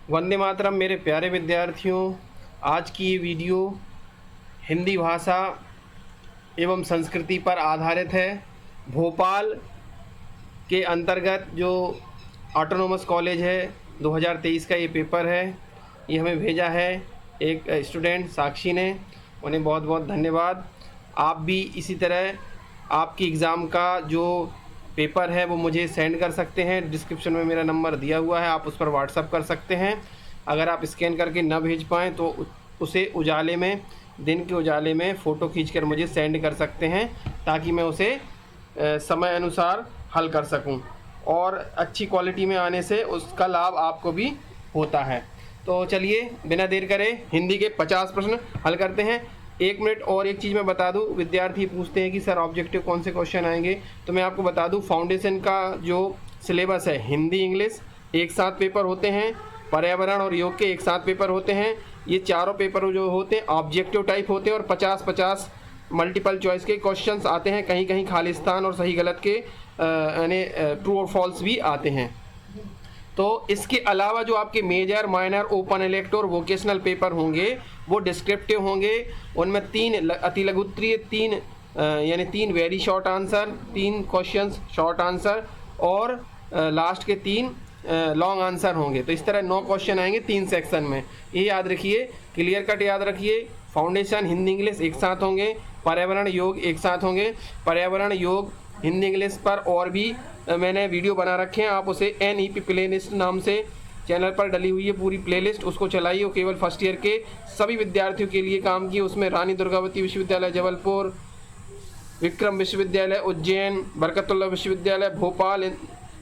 वंदे मातरम। मेरे प्यारे विद्यार्थियों, आज की ये वीडियो हिंदी भाषा एवं संस्कृति पर आधारित है। भोपाल के अंतर्गत जो ऑटोनोमस कॉलेज है 2023 का ये पेपर है, ये हमें भेजा है एक स्टूडेंट साक्षी ने। उन्हें बहुत बहुत धन्यवाद। आप भी इसी तरह आपकी एग्ज़ाम का जो पेपर है वो मुझे सेंड कर सकते हैं। डिस्क्रिप्शन में मेरा नंबर दिया हुआ है, आप उस पर व्हाट्सअप कर सकते हैं। अगर आप स्कैन करके ना भेज पाएँ तो उसे उजाले में, दिन के उजाले में फ़ोटो खींचकर मुझे सेंड कर सकते हैं, ताकि मैं उसे समय अनुसार हल कर सकूं। और अच्छी क्वालिटी में आने से उसका लाभ आपको भी होता है। तो चलिए बिना देर करे हिंदी के 50 प्रश्न हल करते हैं। 1 मिनट और एक चीज़ मैं बता दूं, विद्यार्थी पूछते हैं कि सर ऑब्जेक्टिव कौन से क्वेश्चन आएंगे, तो मैं आपको बता दूं फाउंडेशन का जो सिलेबस है, हिंदी इंग्लिश एक साथ पेपर होते हैं, पर्यावरण और योग के एक साथ पेपर होते हैं। ये चारों पेपर जो होते हैं ऑब्जेक्टिव टाइप होते हैं और 50-50 मल्टीपल चॉइस के क्वेश्चंस आते हैं। कहीं कहीं खालिस्तान और सही गलत के यानी ट्रू और फॉल्स भी आते हैं। तो इसके अलावा जो आपके मेजर, माइनर, ओपन इलेक्ट और वोकेशनल पेपर होंगे वो डिस्क्रिप्टिव होंगे। उनमें 3 अति लघुत्तरीय, 3 यानी 3 very short answer, 3 questions short answer और लास्ट के 3 लॉन्ग आंसर होंगे। तो इस तरह 9 क्वेश्चन आएंगे 3 सेक्शन में। ये याद रखिए, क्लियर कट याद रखिए। फाउंडेशन हिंदी इंग्लिश एक साथ होंगे, पर्यावरण योग एक साथ होंगे। पर्यावरण योग हिंदी इंग्लिश पर और भी मैंने वीडियो बना रखे हैं, आप उसे NEP प्लेलिस्ट नाम से चैनल पर डली हुई है पूरी प्लेलिस्ट, उसको चलाइए। वो केवल फर्स्ट ईयर के सभी विद्यार्थियों के लिए काम की। उसमें रानी दुर्गावती विश्वविद्यालय जबलपुर, विक्रम विश्वविद्यालय उज्जैन, बरकतुल्ला विश्वविद्यालय भोपाल,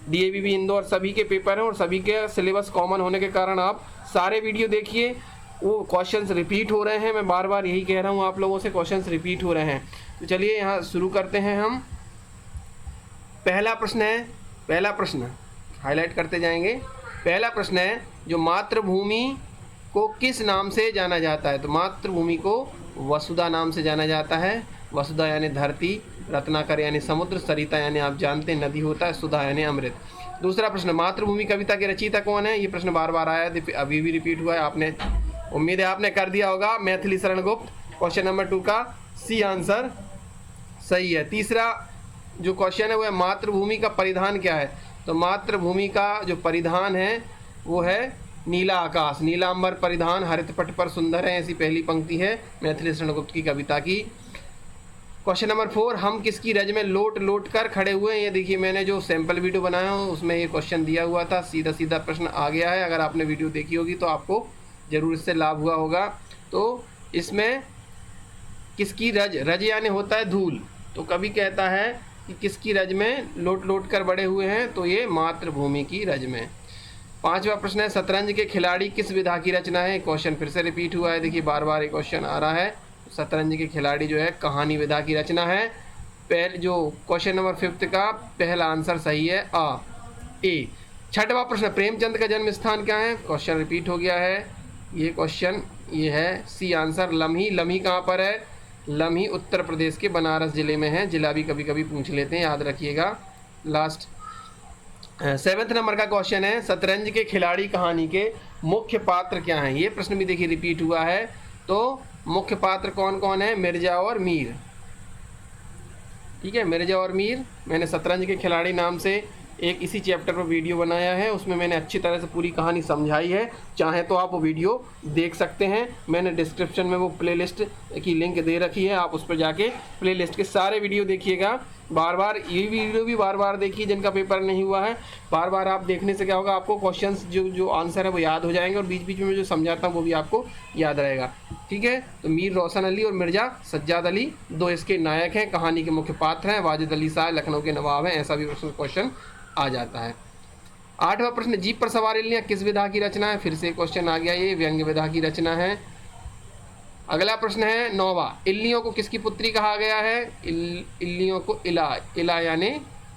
DAVV इंदौर सभी के पेपर हैं और सभी के सिलेबस कॉमन होने के कारण आप सारे वीडियो देखिए। वो क्वेश्चंस रिपीट हो रहे हैं, मैं बार बार यही कह रहा हूँ आप लोगों से, क्वेश्चंस रिपीट हो रहे हैं। तो चलिए यहाँ शुरू करते हैं हम। पहला प्रश्न है, पहला प्रश्न हाईलाइट करते जाएंगे। पहला प्रश्न है, जो मातृभूमि को किस नाम से जाना जाता है? तो मातृभूमि को वसुधा नाम से जाना जाता है। वसुधा यानी धरती, रत्नाकर यानी समुद्र, सरिता यानी आप जानते हैं नदी होता है, सुधा यानी अमृत। दूसरा प्रश्न, मातृभूमि कविता के रचयिता कौन है? ये प्रश्न बार बार आया, अभी भी रिपीट हुआ है, आपने उम्मीद है आपने कर दिया होगा। मैथिली शरण गुप्त। क्वेश्चन नंबर 2 का C आंसर सही है। तीसरा जो क्वेश्चन है वो है, मातृभूमि का परिधान क्या है? तो मातृभूमि का जो परिधान है वो है नीला आकाश, नीलांबर परिधान हरित पट पर सुंदर है, ऐसी पहली पंक्ति है मैथिली शरण गुप्त की कविता की। क्वेश्चन नंबर 4, हम किसकी रज में लोट लोट कर खड़े हुए हैं? ये देखिए, मैंने जो सैंपल वीडियो बनाया हूँ उसमें ये क्वेश्चन दिया हुआ था, सीधा सीधा प्रश्न आ गया है। अगर आपने वीडियो देखी होगी तो आपको ज़रूर इससे लाभ हुआ होगा। तो इसमें किसकी रज, रज यानी होता है धूल, तो कवि कहता है कि किसकी रज में लोट लोट कर बड़े हुए हैं? तो ये मातृभूमि की रज में। 5वां प्रश्न है, शतरंज के खिलाड़ी किस विधा की रचना है? क्वेश्चन फिर से रिपीट हुआ है, देखिए बार बार ये क्वेश्चन आ रहा है। शतरंज के खिलाड़ी जो है कहानी विधा की रचना है। पहले जो क्वेश्चन नंबर 5 का पहला आंसर सही है A। 6वां प्रश्न, प्रेमचंद का जन्म स्थान क्या है? क्वेश्चन रिपीट हो गया है, ये क्वेश्चन ये है C आंसर लम्ही। लम्ही कहाँ पर है? लम्ही उत्तर प्रदेश के बनारस जिले में है। जिला भी कभी कभी पूछ लेते हैं, याद रखिएगा। लास्ट 7वें नंबर का क्वेश्चन है, शतरंज के खिलाड़ी कहानी के मुख्य पात्र क्या हैं? ये प्रश्न भी देखिए रिपीट हुआ है। तो मुख्य पात्र कौन कौन है? मिर्जा और मीर। ठीक है, मिर्जा और मीर। मैंने शतरंज के खिलाड़ी नाम से एक इसी चैप्टर पर वीडियो बनाया है, उसमें मैंने अच्छी तरह से पूरी कहानी समझाई है। चाहे तो आप वो वीडियो देख सकते हैं, मैंने डिस्क्रिप्शन में वो प्लेलिस्ट की लिंक दे रखी है, आप उस पर जाके प्लेलिस्ट के सारे वीडियो देखिएगा। बार बार ये वीडियो भी बार बार देखिए जिनका पेपर नहीं हुआ है। बार बार आप देखने से क्या होगा, आपको क्वेश्चंस जो आंसर है वो याद हो जाएंगे और बीच बीच में जो समझाता हूँ वो भी आपको याद रहेगा। ठीक है, तो मीर रोशन अली और मिर्जा सज्जाद अली 2 इसके नायक हैं, कहानी के मुख्य पात्र हैं। वाजिद अली शाह लखनऊ के नवाब हैं, ऐसा भी क्वेश्चन आ जाता है। 8वां प्रश्न, जीप पर सवार इल्लियाँ किस विधा की रचना है? फिर से क्वेश्चन आ गया, ये व्यंग्य विधा की रचना है। अगला प्रश्न है 9वां, इल्लियों को किसकी पुत्री कहा गया है? इल्लियों को इला, इला यानी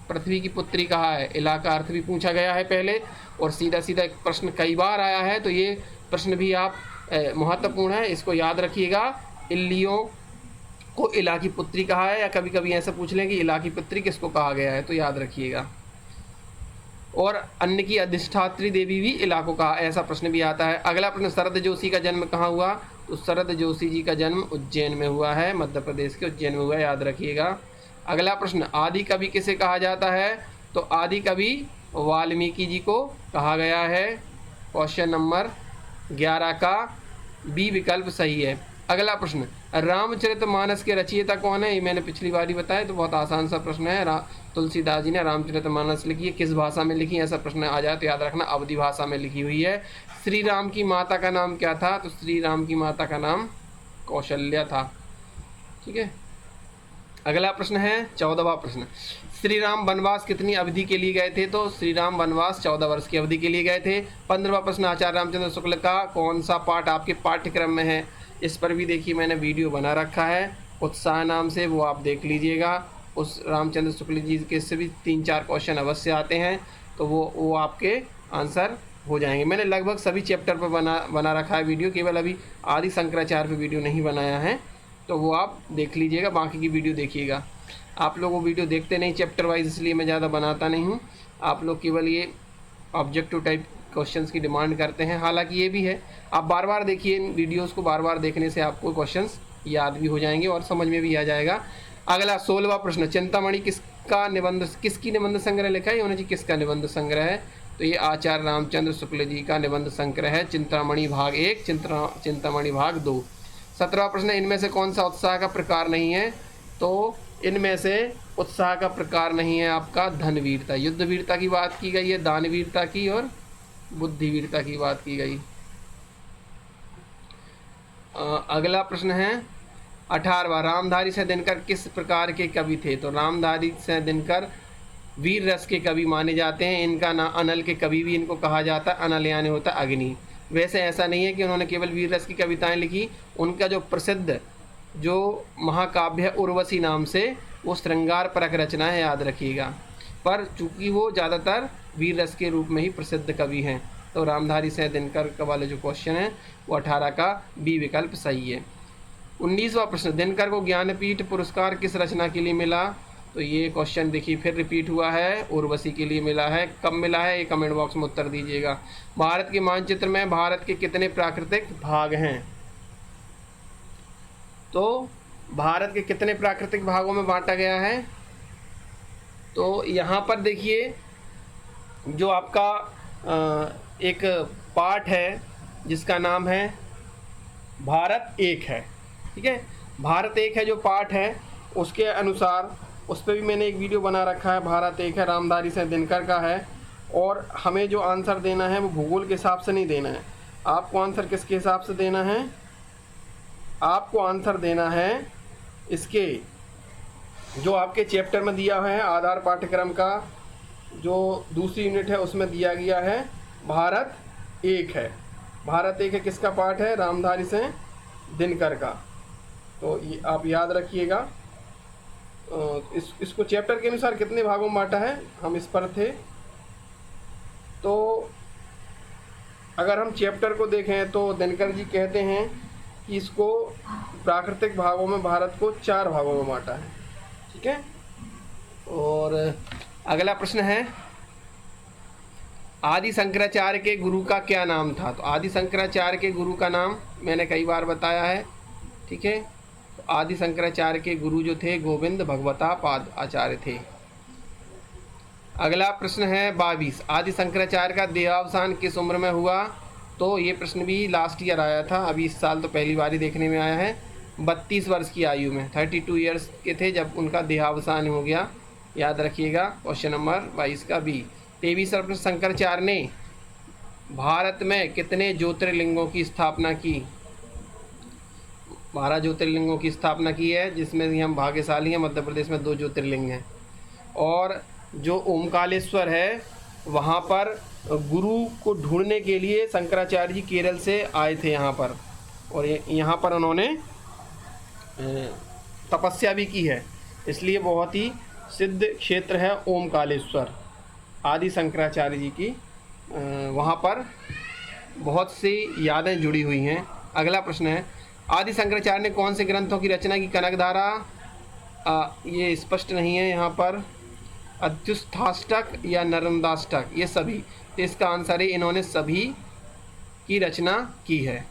पृथ्वी की पुत्री कहा है। इला का अर्थ भी पूछा गया है पहले, और सीधा सीधा एक प्रश्न कई बार आया है, तो ये प्रश्न भी आप महत्वपूर्ण है, इसको याद रखिएगा। इल्लियों को इला की पुत्री कहा है, या कभी कभी ऐसा पूछ लें कि इला की पुत्री किसको कहा गया है, तो याद रखिएगा। और अन्न की अधिष्ठात्री देवी भी इलाको कहा, ऐसा प्रश्न भी आता है। अगला प्रश्न, शरद जोशी का जन्म कहाँ हुआ? तो शरद जोशी जी का जन्म उज्जैन में हुआ है, मध्य प्रदेश के उज्जैन में हुआ है, याद रखिएगा। अगला प्रश्न, आदि कवि किसे कहा जाता है? तो आदि कवि वाल्मीकि जी को कहा गया है। क्वेश्चन नंबर 11 का बी विकल्प सही है। अगला प्रश्न, रामचरितमानस के रचयिता कौन है? ये मैंने पिछली बार ही बताया, तो बहुत आसान सा प्रश्न है। तुलसीदास जी ने रामचरितमानस लिखी है। किस भाषा में लिखी? ऐसा प्रश्न आ जाए तो याद रखना अवधी भाषा में लिखी हुई है। श्री राम की माता का नाम क्या था? तो श्री राम की माता का नाम कौशल्या था। ठीक है। अगला प्रश्न है 14वां प्रश्न, श्री राम वनवास कितनी अवधि के लिए गए थे? तो श्री राम वनवास 14 वर्ष की अवधि के लिए गए थे। 15वां प्रश्न, आचार्य रामचंद्र शुक्ल का कौन सा पाठ आपके पाठ्यक्रम में है? इस पर भी देखिए मैंने वीडियो बना रखा है उत्साह नाम से, वो आप देख लीजिएगा। उस रामचंद्र शुक्ल जी के से भी 3-4 क्वेश्चन अवश्य आते हैं, तो वो आपके आंसर हो जाएंगे। मैंने लगभग सभी चैप्टर पर बना रखा है वीडियो, केवल अभी आदि शंकराचार्य पे वीडियो नहीं बनाया है, तो वो आप देख लीजिएगा, बाकी की वीडियो देखिएगा। आप लोग वो वीडियो देखते नहीं चैप्टर वाइज, इसलिए मैं ज़्यादा बनाता नहीं हूँ। आप लोग केवल ये ऑब्जेक्टिव टाइप क्वेश्चंस की डिमांड करते हैं, हालांकि ये भी है। आप बार बार देखिए इन वीडियोस को, बार बार देखने से आपको क्वेश्चंस याद भी हो जाएंगे और समझ में भी आ जाएगा। अगला 16वां प्रश्न, चिंतामणि किसकी निबंध संग्रह लिखा है? ये होना चाहिए किसका निबंध संग्रह है? तो ये आचार्य रामचंद्र शुक्ल जी का निबंध संग्रह है, चिंतामणि भाग 1, चिंतामणि भाग 2। 17वां प्रश्न, इनमें से कौन सा उत्साह का प्रकार नहीं है? तो इनमें से उत्साह का प्रकार नहीं है आपका धनवीरता। युद्ध वीरता की बात की गई है, दानवीरता की और बुद्धिवीरता की बात की गई। अगला प्रश्न है 18वां, रामधारी सिंह दिनकर किस प्रकार के कवि थे? तो रामधारी सिंह दिनकर वीर रस के कवि माने जाते हैं। इनका नाम अनल के कवि भी इनको कहा जाता है। अनल यानी होता है अग्नि। वैसे ऐसा नहीं है कि उन्होंने केवल वीर रस की कविताएं लिखी, उनका जो प्रसिद्ध जो महाकाव्य है उर्वशी नाम से, वो श्रृंगार परक रचना है, याद रखिएगा। पर चूंकि वो ज़्यादातर वीर रस के रूप में ही प्रसिद्ध कवि हैं, तो रामधारी सिंह दिनकर का वाले जो क्वेश्चन है वो 18 का बी विकल्प सही है। 19वां प्रश्न, दिनकर को ज्ञानपीठ पुरस्कार किस रचना के लिए मिला? तो ये क्वेश्चन देखिए फिर रिपीट हुआ है, उर्वशी के लिए मिला है। कब मिला है ये कमेंट बॉक्स में उत्तर दीजिएगा। भारत के मानचित्र में भारत के कितने प्राकृतिक भाग हैं? तो भारत के कितने प्राकृतिक भागों में बांटा गया है? तो यहाँ पर देखिए जो आपका एक पार्ट है जिसका नाम है भारत एक है, ठीक है। भारत एक है जो पार्ट है, उसके अनुसार उस पर भी मैंने एक वीडियो बना रखा है। भारत एक है, रामधारी सिंह दिनकर का है, और हमें जो आंसर देना है वो भूगोल के हिसाब से नहीं देना है। आपको आंसर किसके हिसाब से देना है? आपको आंसर देना है इसके जो आपके चैप्टर में दिया है, आधार पाठ्यक्रम का जो दूसरी यूनिट है उसमें दिया गया है भारत एक है। भारत एक है किसका पाठ है? रामधारी सिंह दिनकर का। तो ये आप याद रखिएगा। इसको चैप्टर के अनुसार कितने भागों में बांटा है, हम इस पर थे। तो अगर हम चैप्टर को देखें तो दिनकर जी कहते हैं कि इसको प्राकृतिक भागों में भारत को 4 भागों में बांटा है, ठीक है। और अगला प्रश्न है आदि शंकराचार्य के गुरु का क्या नाम था? तो आदि शंकराचार्य के गुरु का नाम मैंने कई बार बताया है, ठीक है। तो आदि शंकराचार्य के गुरु जो थे गोविंद भगवता पाद आचार्य थे। अगला प्रश्न है 22, आदि शंकराचार्य का देहावसान किस उम्र में हुआ? तो ये प्रश्न भी लास्ट ईयर आया था, अभी इस साल तो पहली बार ही देखने में आया है। 32 वर्ष की आयु में, 32 ईयर्स के थे जब उनका देहावसान हो गया, याद रखिएगा। क्वेश्चन नंबर 22 का बी। 23वां प्रश्न, शंकराचार्य ने भारत में कितने ज्योतिर्लिंगों की स्थापना की? 12 ज्योतिर्लिंगों की स्थापना की है, जिसमें हम भाग्यशाली हैं, मध्य प्रदेश में 2 ज्योतिर्लिंग हैं। और जो ओमकालेश्वर है वहाँ पर गुरु को ढूंढने के लिए शंकराचार्य जी केरल से आए थे यहाँ पर, और यहाँ पर उन्होंने तपस्या भी की है, इसलिए बहुत ही सिद्ध क्षेत्र है ओमकालेश्वर। आदि शंकराचार्य जी की वहाँ पर बहुत सी यादें जुड़ी हुई हैं। अगला प्रश्न है आदि शंकराचार्य ने कौन से ग्रंथों की रचना की? कनकधारा ये स्पष्ट नहीं है यहाँ पर। अत्युत्थाष्टक या नर्मदाष्टक, ये सभी। तो इसका आंसर है इन्होंने सभी की रचना की है।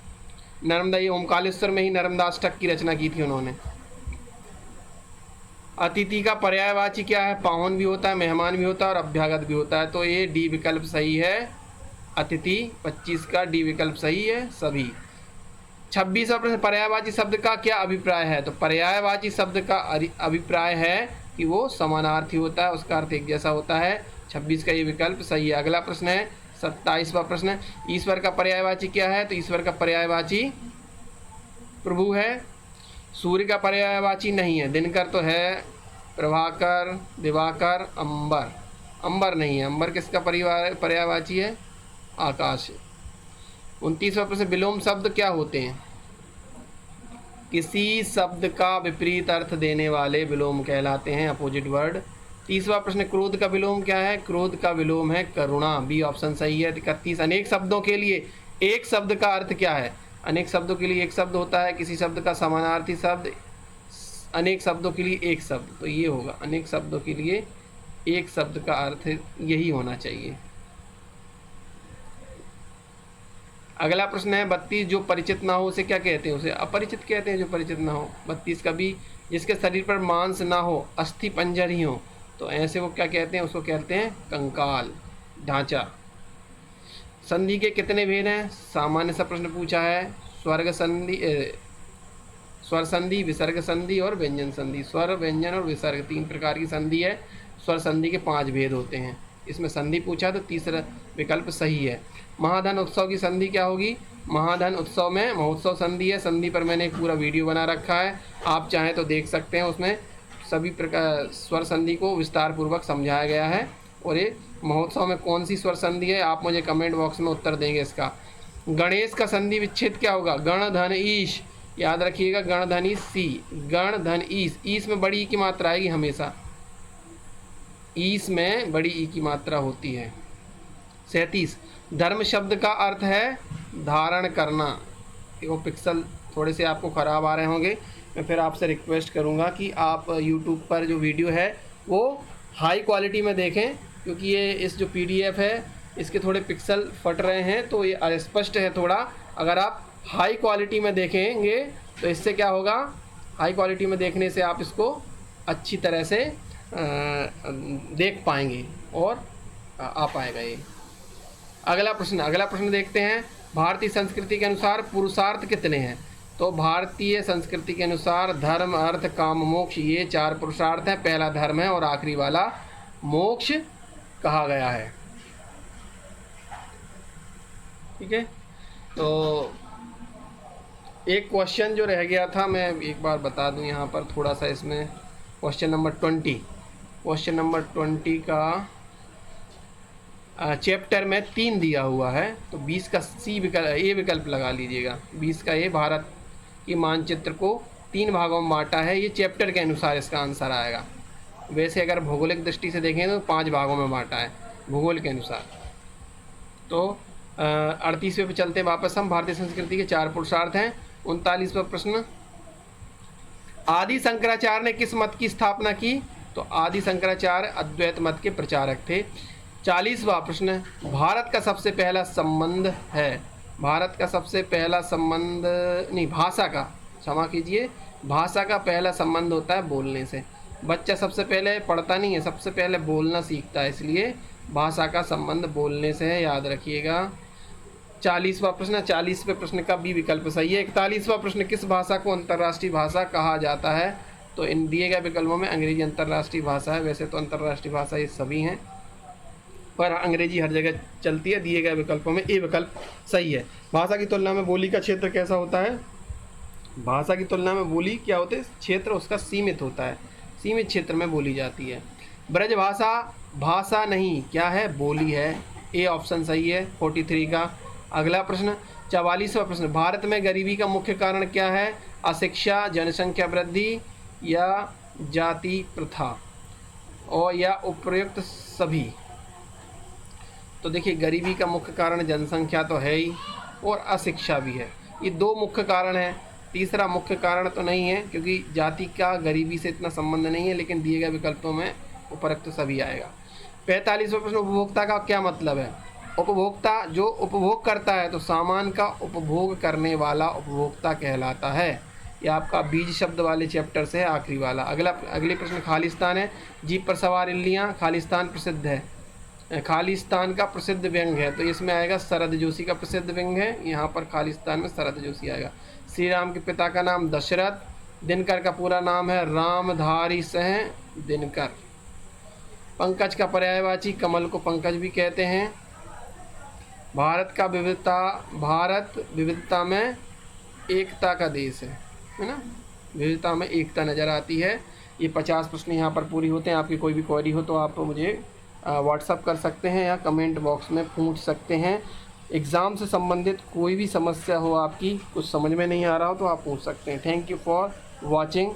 नर्मदा, ये ओमकालेश्वर में ही नर्मदाष्टक की रचना की थी उन्होंने। अतिथि का पर्यायवाची क्या है? पाहुन भी होता है, मेहमान भी होता है और अभ्यागत भी होता है। तो ये डी विकल्प सही है। अतिथि 25 का डी विकल्प सही है सभी। 26वां प्रश्न, पर्यायवाची शब्द का क्या अभिप्राय है? तो पर्यायवाची शब्द का अभिप्राय है कि वो समानार्थी होता है, उसका अर्थ एक जैसा होता है। 26 का ये विकल्प सही है। अगला प्रश्न है 27वां प्रश्न, ईश्वर का पर्यायवाची क्या है? तो ईश्वर का पर्यायवाची प्रभु है। सूर्य का पर्यायवाची नहीं है। दिनकर तो है, प्रभाकर, दिवाकर, अंबर। अंबर नहीं है। अंबर किसका पर्यायवाची है? आकाश। 29वां प्रश्न, विलोम शब्द क्या होते हैं? किसी शब्द का विपरीत अर्थ देने वाले विलोम कहलाते हैं, अपोजिट वर्ड। 30वां प्रश्न, क्रोध का विलोम क्या है? क्रोध का विलोम है करुणा, बी ऑप्शन सही है। 31, अनेक शब्दों के लिए एक शब्द का अर्थ क्या है? अनेक शब्दों के लिए एक शब्द होता है, किसी शब्द का समानार्थी शब्द, अनेक शब्दों के लिए एक शब्द। तो ये होगा, अनेक शब्दों के लिए एक शब्द का अर्थ यही होना चाहिए। अगला प्रश्न है 32, जो परिचित ना हो उसे क्या कहते हैं? उसे अपरिचित कहते हैं, जो परिचित ना हो। 32 का भी, जिसके शरीर पर मांस ना हो, अस्थि पंजर ही हो, तो ऐसे वो क्या कहते हैं? उसको कहते हैं कंकाल, ढांचा। संधि के कितने भेद हैं? सामान्य सा प्रश्न पूछा है। स्वर्ग संधि, स्वर संधि, विसर्ग संधि और व्यंजन संधि। स्वर, व्यंजन और विसर्ग 3 प्रकार की संधि है। स्वर संधि के 5 भेद होते हैं। इसमें संधि पूछा तो तीसरा विकल्प सही है। महाधन उत्सव की संधि क्या होगी? महाधन उत्सव में महोत्सव संधि है। संधि पर मैंने एक पूरा वीडियो बना रखा है, आप चाहें तो देख सकते हैं। उसमें सभी प्रकार स्वर संधि को विस्तार पूर्वक समझाया गया है। और ये महोत्सव में कौन सी स्वर संधि है, आप मुझे कमेंट बॉक्स में उत्तर देंगे इसका। गणेश का संधि विच्छेद क्या होगा? गण धन ईश, याद रखिएगा, गण धन ईश सी, गण धन ईश। ईश में बड़ी ई की मात्रा आएगी हमेशा, ईश में बड़ी ई की मात्रा होती है। 37, धर्म शब्द का अर्थ है धारण करना। वो पिक्सल थोड़े से आपको ख़राब आ रहे होंगे, मैं फिर आपसे रिक्वेस्ट करूँगा कि आप यूट्यूब पर जो वीडियो है वो हाई क्वालिटी में देखें, क्योंकि ये इस जो PDF है इसके थोड़े पिक्सल फट रहे हैं, तो ये अस्पष्ट है थोड़ा। अगर आप हाई क्वालिटी में देखेंगे तो इससे क्या होगा, हाई क्वालिटी में देखने से आप इसको अच्छी तरह से देख पाएंगे और आ पाएगा ये। अगला प्रश्न देखते हैं, भारतीय संस्कृति के अनुसार पुरुषार्थ कितने हैं? तो भारतीय संस्कृति के अनुसार धर्म, अर्थ, काम, मोक्ष, ये 4 पुरुषार्थ हैं। पहला धर्म है और आखिरी वाला मोक्ष कहा गया है। ठीक है, तो एक क्वेश्चन जो रह गया था मैं एक बार बता दूं यहाँ पर थोड़ा सा। इसमें क्वेश्चन नंबर 20 का चैप्टर में 3 दिया हुआ है, तो 20 का ए विकल्प लगा लीजिएगा। 20 का ए, भारत की मानचित्र को 3 भागों में बांटा है। ये चैप्टर के अनुसार इसका आंसर आएगा। वैसे अगर भौगोलिक दृष्टि से देखें तो 5 भागों में बांटा है भूगोल के अनुसार। तो 38वें पे चलते हैं वापस हम। भारतीय संस्कृति के 4 पुरुषार्थ हैं। 39वां प्रश्न, आदि शंकराचार्य ने किस मत की स्थापना की? तो आदि शंकराचार्य अद्वैत मत के प्रचारक थे। 40वां प्रश्न, भारत का सबसे पहला संबंध है, भारत का सबसे पहला संबंध नहीं, भाषा का, क्षमा कीजिए, भाषा का पहला संबंध होता है बोलने से। बच्चा सबसे पहले पढ़ता नहीं है, सबसे पहले बोलना सीखता है, इसलिए भाषा का संबंध बोलने से है, याद रखिएगा। 40वां प्रश्न, 40वें प्रश्न का बी विकल्प सही है। 41वां प्रश्न, किस भाषा को अंतर्राष्ट्रीय भाषा कहा जाता है? तो इन दिए गए विकल्पों में अंग्रेजी अंतर्राष्ट्रीय भाषा है। वैसे तो अंतर्राष्ट्रीय भाषा ये सभी हैं, पर अंग्रेजी हर जगह चलती है। दिए गए विकल्पों में ए विकल्प सही है। भाषा की तुलना में बोली का क्षेत्र कैसा होता है? भाषा की तुलना में बोली क्या होते हैं? क्षेत्र उसका सीमित होता है, सीमित क्षेत्र में बोली जाती है। ब्रज भाषा भाषा नहीं, क्या है? बोली है। ए ऑप्शन सही है 43 का। अगला प्रश्न, 44वां प्रश्न, भारत में गरीबी का मुख्य कारण क्या है? अशिक्षा, जनसंख्या वृद्धि या जाति प्रथा और या उपयुक्त सभी? तो देखिए, गरीबी का मुख्य कारण जनसंख्या तो है ही और अशिक्षा भी है, ये 2 मुख्य कारण हैं। तीसरा मुख्य कारण तो नहीं है, क्योंकि जाति का गरीबी से इतना संबंध नहीं है, लेकिन दिए गए विकल्पों में उपरोक्त सभी आएगा। 45वां प्रश्न, उपभोक्ता का क्या मतलब है? उपभोक्ता जो उपभोग करता है, तो सामान का उपभोग करने वाला उपभोक्ता कहलाता है। यह आपका बीज शब्द वाले चैप्टर से है, आखिरी वाला। अगले प्रश्न, खालिस्तान है। जीप पर सवार इल्लियाँ, खालिस्तान प्रसिद्ध है, खालिस्तान का प्रसिद्ध व्यंग्य है, तो इसमें आएगा शरद जोशी का प्रसिद्ध व्यंग्य है, यहाँ पर खालिस्तान में शरद जोशी आएगा। श्री राम के पिता का नाम दशरथ, दिनकर का पूरा नाम है रामधारी सह दिनकर। पंकज का पर्यायवाची, कमल को पंकज भी कहते हैं। भारत विविधता में एकता का देश है ना, विविधता में एकता नज़र आती है। ये 50 प्रश्न यहाँ पर पूरी होते हैं। आपकी कोई भी क्वेरी हो तो आप मुझे व्हाट्सअप कर सकते हैं या कमेंट बॉक्स में पूछ सकते हैं। एग्ज़ाम से संबंधित कोई भी समस्या हो, आपकी कुछ समझ में नहीं आ रहा हो, तो आप पूछ सकते हैं। Thank you for watching.